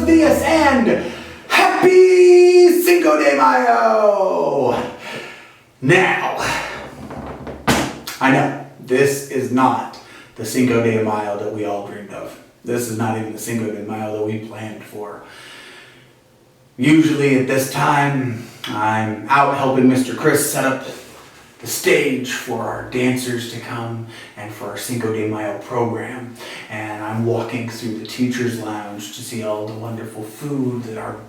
días and happy Cinco de Mayo! Now, I know this is not the Cinco de Mayo that we all dreamed of. This is not even the Cinco de Mayo that we planned for. Usually at this time, I'm out helping Mr. Chris set up the stage for our dancers to come and for our Cinco de Mayo program. And I'm walking through the teacher's lounge to see all the wonderful food that our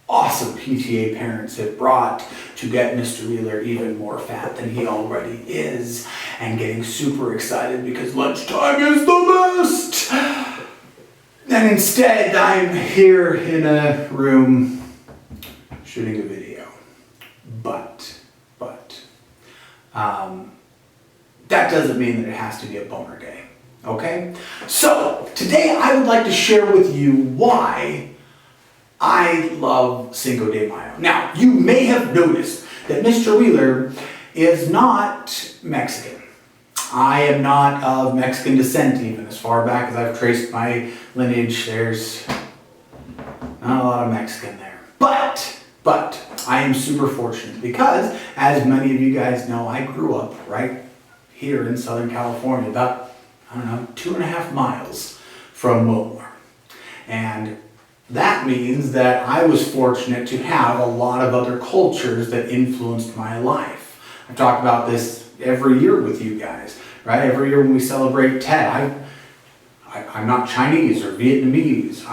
awesome PTA parents have brought to get Mr. Wheeler even more fat than he already is, and getting super excited because lunchtime is the best. And instead, I'm here in a room shooting a video. But, that doesn't mean that it has to be a boner day, okay? So, today I would like to share with you why I love Cinco de Mayo. Now, you may have noticed that Mr. Wheeler is not Mexican. I am not of Mexican descent even. As far back as I've traced my lineage, there's not a lot of Mexican there. But I am super fortunate because, as many of you guys know, I grew up right here in Southern California, about, 2.5 miles from Willmore. And that means that I was fortunate to have a lot of other cultures that influenced my life. I talk about this every year with you guys, right? Every year when we celebrate Tet, I'm not Chinese or Vietnamese,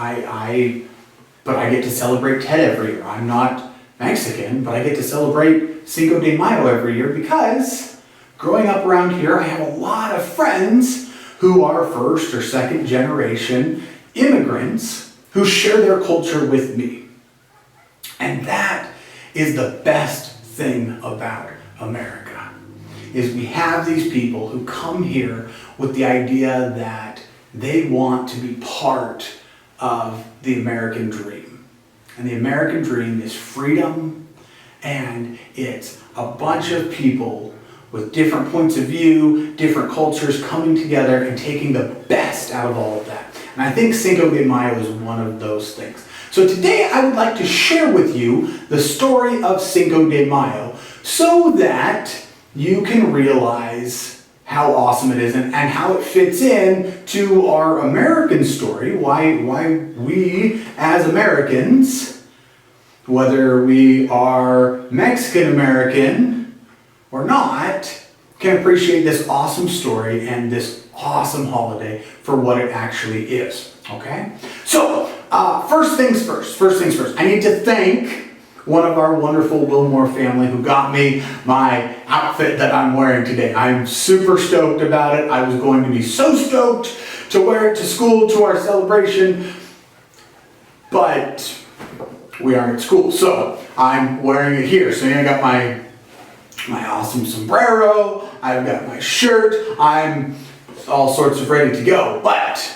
but I get to celebrate Tet every year. I'm not Mexican, but I get to celebrate Cinco de Mayo every year because growing up around here, I have a lot of friends who are first or second generation immigrants who share their culture with me. And that is the best thing about America, is we have these people who come here with the idea that they want to be part of the American dream. And the American dream is freedom, and it's a bunch of people with different points of view, different cultures coming together and taking the best out of all of that. And I think Cinco de Mayo is one of those things. So today I would like to share with you the story of Cinco de Mayo so that you can realize how awesome it is and how it fits in to our American story, why we as Americans, whether we are Mexican American or not, can appreciate this awesome story and this awesome holiday for what it actually is, okay? So, first things first. I need to thank one of our wonderful Willmore family who got me my outfit that I'm wearing today. I'm super stoked about it. I was going to be so stoked to wear it to school, to our celebration, but we aren't at school, so I'm wearing it here. So I got my awesome sombrero, I've got my shirt, I'm all sorts of ready to go, but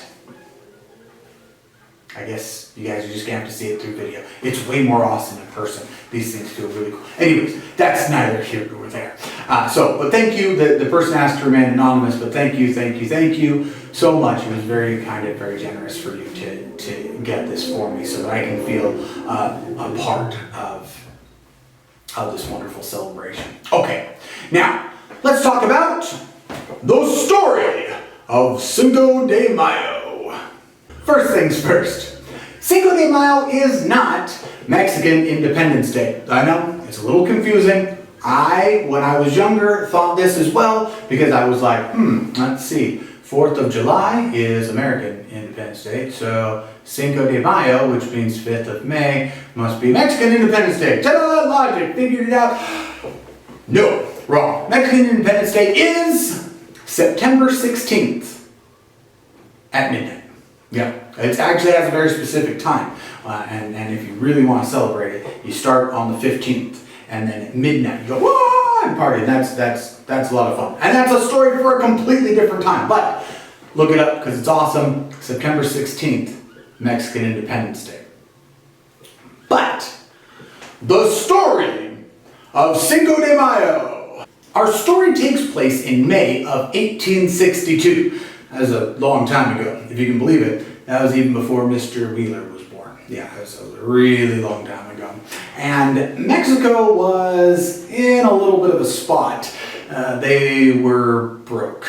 I guess you guys are just gonna have to see it through video. It's way more awesome in person. These things feel really cool. Anyways, that's neither here nor there. But thank you. The person asked to remain anonymous, but thank you so much. It was very kind and very generous for you to get this for me so that I can feel a part of this wonderful celebration. Okay, now let's talk about the story of Cinco de Mayo. First things first, Cinco de Mayo is not Mexican Independence Day. I know, it's a little confusing. When I was younger, thought this as well because I was like, let's see. 4th of July is American Independence Day, so Cinco de Mayo, which means 5th of May, must be Mexican Independence Day. Ta-da! Logic, figured it out. No, wrong. Mexican Independence Day is September 16th at midnight. Yeah, it actually has a very specific time, and if you really want to celebrate it, you start on the 15th, and then at midnight you go, whoa, and party, and that's a lot of fun. And that's a story for a completely different time, but look it up because it's awesome. September 16th, Mexican Independence Day. But the story of Cinco de Mayo. Our story takes place in May of 1862. That was a long time ago, if you can believe it. That was even before Mr. Wheeler was born. Yeah, it was a really long time ago. And Mexico was in a little bit of a spot. They were broke.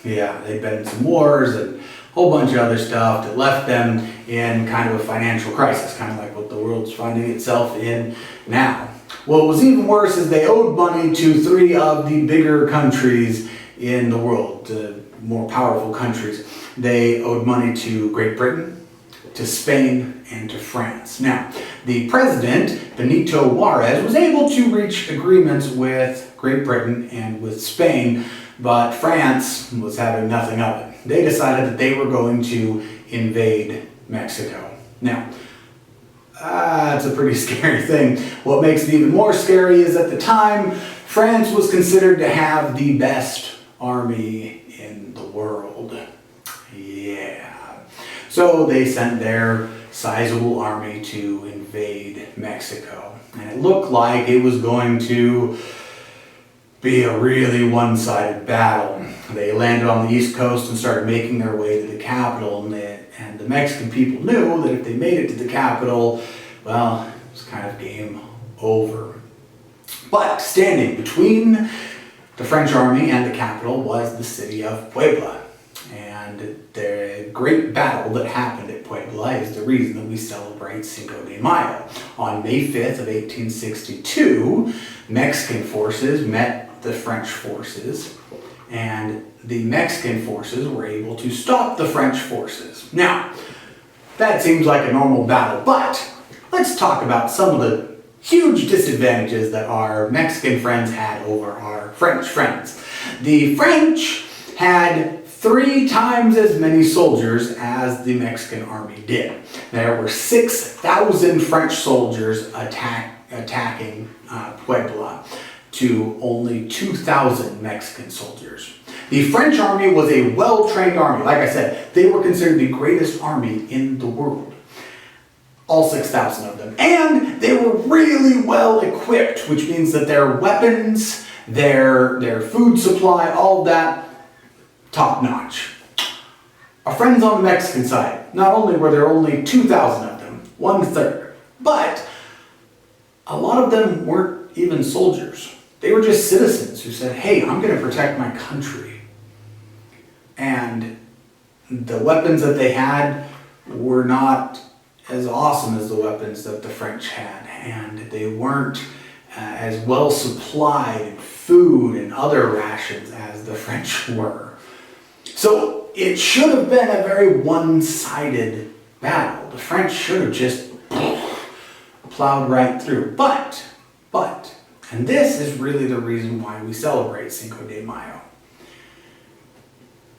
Yeah, they'd been in some wars and a whole bunch of other stuff that left them in kind of a financial crisis, kind of like what the world's finding itself in now. What was even worse is they owed money to 3 of the bigger countries in the world, the more powerful countries. They owed money to Great Britain, to Spain, and to France. Now, the president, Benito Juarez, was able to reach agreements with Great Britain and with Spain, but France was having nothing of it. They decided that they were going to invade Mexico. Now, it's a pretty scary thing. What makes it even more scary is at the time, France was considered to have the best army in the world. Yeah. So they sent their sizable army to invade Mexico. And it looked like it was going to be a really one-sided battle. They landed on the East Coast and started making their way to the capital, and the Mexican people knew that if they made it to the capital, well, it was kind of game over. But standing between the French army and the capital was the city of Puebla. And the great battle that happened at Puebla is the reason that we celebrate Cinco de Mayo. On May 5th of 1862, Mexican forces met the French forces, and the Mexican forces were able to stop the French forces. Now, that seems like a normal battle, but let's talk about some of the huge disadvantages that our Mexican friends had over our French friends. The French had 3 times as many soldiers as the Mexican army did. There were 6,000 French soldiers attacking Puebla to only 2,000 Mexican soldiers. The French army was a well-trained army. Like I said, they were considered the greatest army in the world. All 6,000 of them. And they were really well equipped, which means that their weapons, their food supply, all of that, top notch. Our friends on the Mexican side, not only were there only 2,000 of them, 1/3, but a lot of them weren't even soldiers. They were just citizens who said, hey, I'm going to protect my country. And the weapons that they had were not as awesome as the weapons that the French had. And they weren't as well supplied in food and other rations as the French were. So it should have been a very one-sided battle. The French should have just plowed right through. But, and this is really the reason why we celebrate Cinco de Mayo.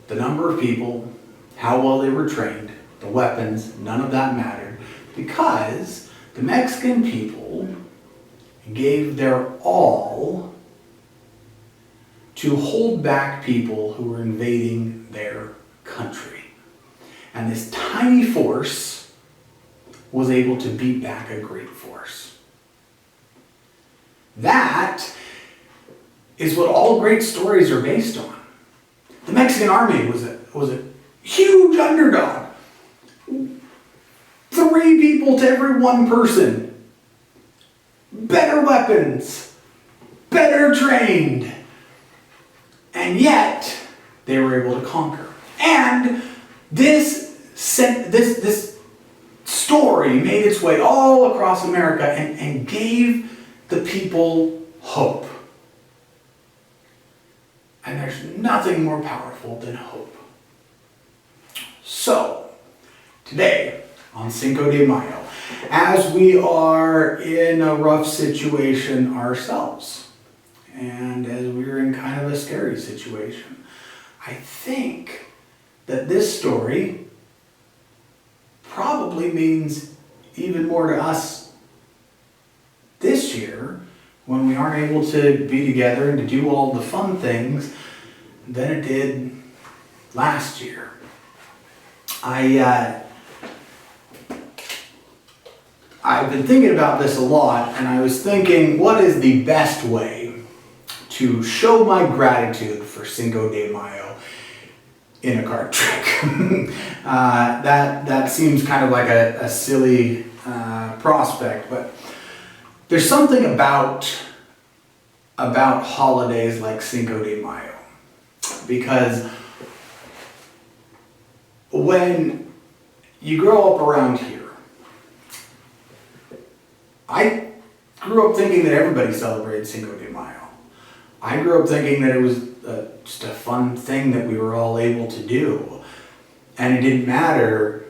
The number of people, how well they were trained, the weapons, none of that mattered, because the Mexican people gave their all to hold back people who were invading their country. And this tiny force was able to beat back a great force. That is what all great stories are based on. The Mexican army was a huge underdog. 3 people to every 1 person. Better weapons. Better trained. And yet, they were able to conquer. And this story made its way all across America and gave the people hope. And there's nothing more powerful than hope. So, today, on Cinco de Mayo, as we are in a rough situation ourselves, and as we're in kind of a scary situation, I think that this story probably means even more to us this year, when we aren't able to be together and to do all the fun things, than it did last year. I've been thinking about this a lot, and I was thinking, what is the best way to show my gratitude for Cinco de Mayo in a card trick? That seems kind of like a silly prospect, but there's something about holidays like Cinco de Mayo, because when you grow up around here, I grew up thinking that everybody celebrated Cinco de Mayo. I grew up thinking that it was just a fun thing that we were all able to do, and it didn't matter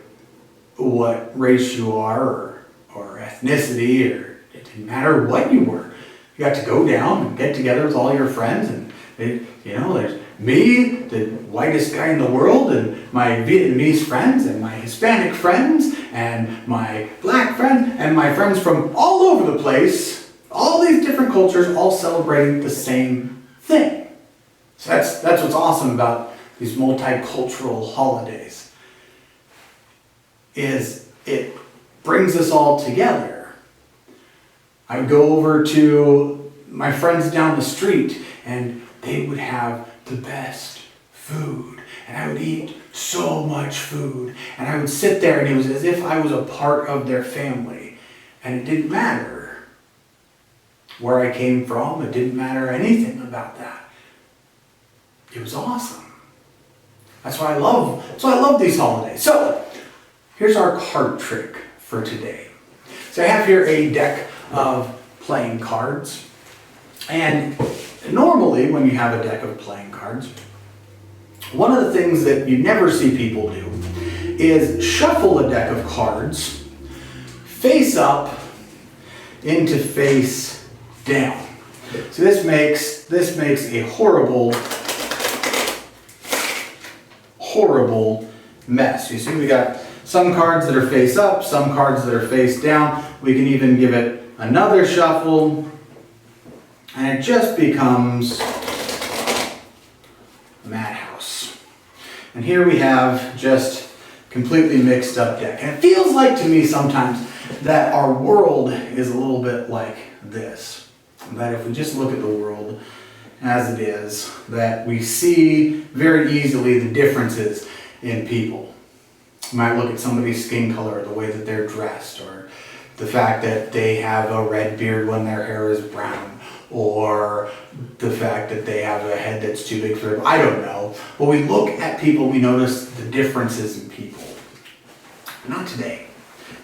what race you are or ethnicity, or it didn't matter what you were. You got to go down and get together with all your friends, and there's me, the whitest guy in the world, and my Vietnamese friends, and my Hispanic friends, and my black friends, and my friends from all over the place, all these different cultures, all celebrating the same thing. So that's what's awesome about these multicultural holidays, is it brings us all together. I would go over to my friends down the street, and they would have the best food, and I would eat so much food, and I would sit there, and it was as if I was a part of their family, and it didn't matter where I came from. It didn't matter anything about that. It was awesome. That's why I love these holidays. So here's our card trick for today. So I have here a deck of playing cards, and normally when you have a deck of playing cards, one of the things that you never see people do is shuffle a deck of cards face up into face down. So this makes a horrible mess. You see, we got some cards that are face up, some cards that are face down. We can even give it another shuffle, and it just becomes a madhouse. And here we have just completely mixed up deck. And it feels like to me sometimes that our world is a little bit like this. That if we just look at the world as it is, that we see very easily the differences in people. You might look at somebody's skin color, the way that they're dressed, or the fact that they have a red beard when their hair is brown, or the fact that they have a head that's too big for them. I don't know. But we look at people, we notice the differences in people. Not today.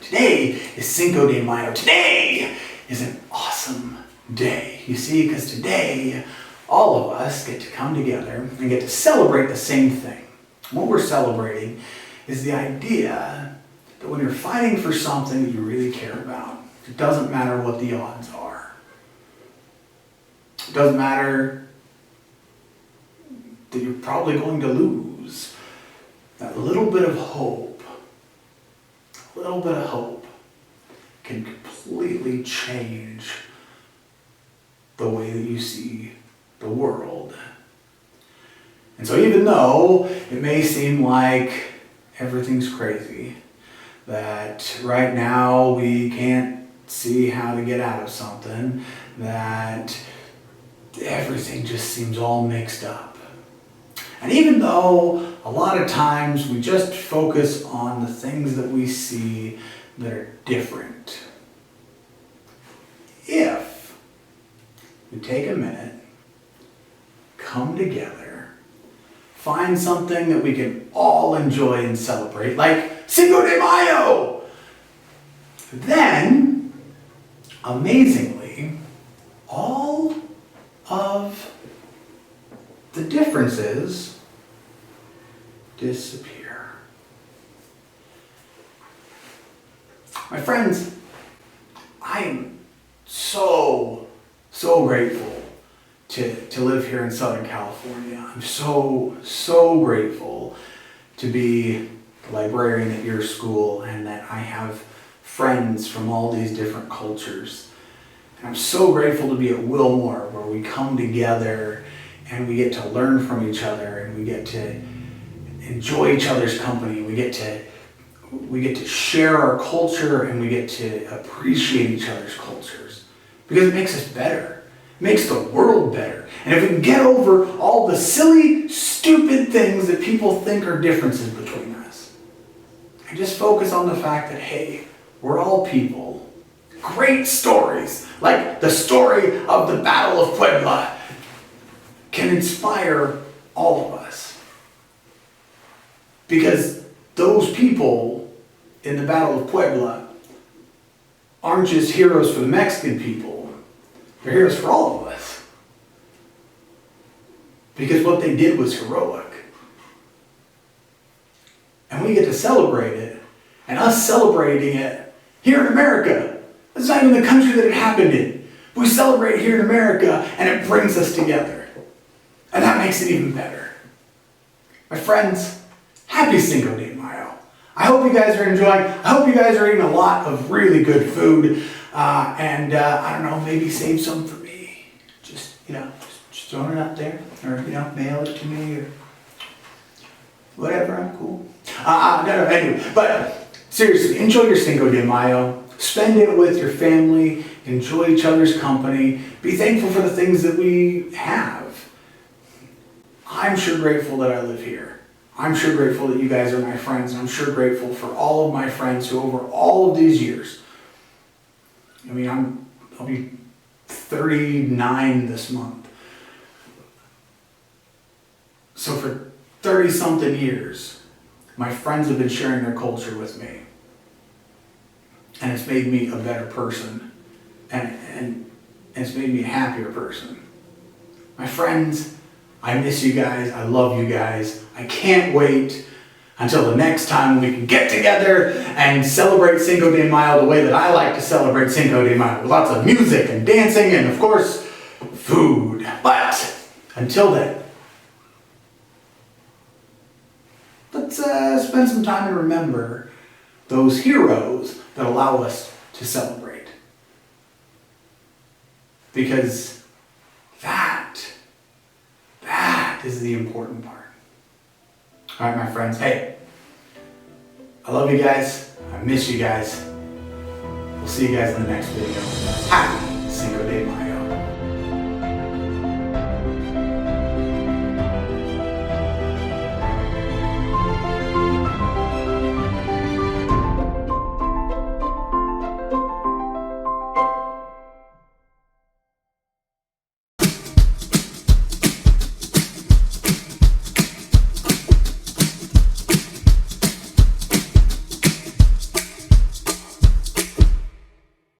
Today is Cinco de Mayo. Today is an awesome day. You see, because today, all of us get to come together and get to celebrate the same thing. What we're celebrating is the idea that when you're fighting for something that you really care about, it doesn't matter what the odds are. It doesn't matter that you're probably going to lose. That little bit of hope can completely change the way that you see the world. And so even though it may seem like everything's crazy, that right now we can't see how to get out of something, that everything just seems all mixed up. And even though a lot of times we just focus on the things that we see that are different, if we take a minute, come together, find something that we can all enjoy and celebrate, like Cinco de Mayo, then, amazingly, all of the differences disappear. My friends, I am so grateful to live here in Southern California. I'm so grateful to be the librarian at your school, and that I have friends from all these different cultures. And I'm so grateful to be at Willmore, where we come together and we get to learn from each other, and we get to enjoy each other's company. We get to share our culture, and we get to appreciate each other's cultures, because it makes us better. It makes the world better. And if we can get over all the silly, stupid things that people think are differences between us, and just focus on the fact that, hey, We're all people. Great stories, like the story of the Battle of Puebla, can inspire all of us. Because those people in the Battle of Puebla aren't just heroes for the Mexican people, they're heroes for all of us. Because what they did was heroic. And we get to celebrate it. And us celebrating it here in America. It's not even the country that it happened in. We celebrate it here in America and it brings us together. And that makes it even better. My friends, happy Cinco de Mayo. I hope you guys are enjoying. I hope you guys are eating a lot of really good food. And I don't know, maybe save some for me. Just throwing it up there. Or, mail it to me or whatever, I'm cool. Anyway, but seriously, enjoy your Cinco de Mayo. Spend it with your family. Enjoy each other's company. Be thankful for the things that we have. I'm sure grateful that I live here. I'm sure grateful that you guys are my friends. And I'm sure grateful for all of my friends who over all of these years, I'll be 39 this month. So for 30-something years, my friends have been sharing their culture with me. And it's made me a better person. And it's made me a happier person. My friends, I miss you guys. I love you guys. I can't wait until the next time we can get together and celebrate Cinco de Mayo the way that I like to celebrate Cinco de Mayo. With lots of music and dancing and, of course, food. But until then, let's spend some time and remember those heroes that allow us to celebrate. Because that is the important part. All right, my friends. Hey, I love you guys. I miss you guys. We'll see you guys in the next video. Happy Cinco de Mayo.